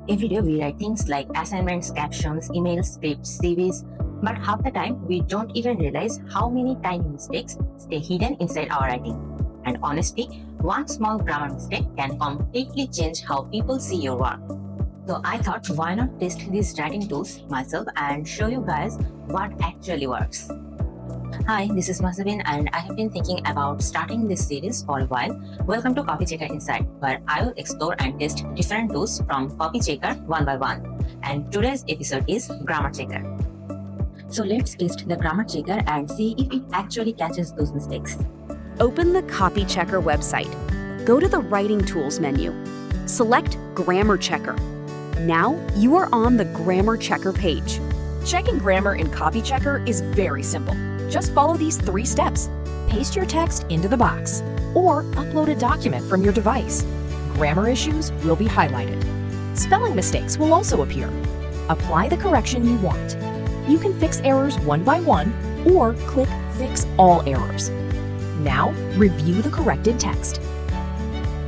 Every day we write things like assignments, captions, emails, scripts, CVs, but half the time we don't even realize how many tiny mistakes stay hidden inside our writing. And honestly, one small grammar mistake can completely change how people see your work. So I thought, why not test these writing tools myself and show you guys what actually works. Hi, this is Masabin and I have been thinking about starting this series for a while. Welcome to CopyChecker Inside, where I will explore and test different tools from CopyChecker one by one. And today's episode is grammarchecker. So let's test the grammarchecker and see if it actually catches those mistakes. Open the CopyChecker website. Go to the Writing Tools menu. Select grammarchecker. Now you are on the grammarchecker page. Checking grammar in CopyChecker is very simple. Just follow these 3 steps. Paste your text into the box, or upload a document from your device. Grammar issues will be highlighted. Spelling mistakes will also appear. Apply the correction you want. You can fix errors one by one, or click Fix All Errors. Now, review the corrected text.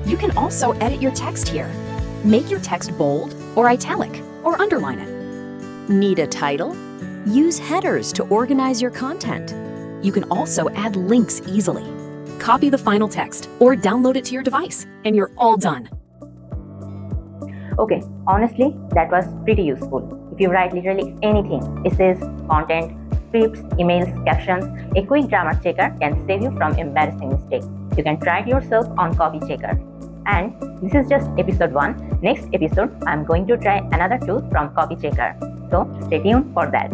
You can also edit your text here. Make your text bold, or italic, or underline it. Need a title? Use headers to organize your content. You can also add links easily. Copy the final text or download it to your device, and you're all done. Okay, honestly, that was pretty useful. If you write literally anything, essays, content, scripts, emails, captions, a quick grammar checker can save you from embarrassing mistakes. You can try it yourself on CopyChecker. And this is just episode 1. Next episode, I'm going to try another tool from CopyChecker. So stay tuned for that.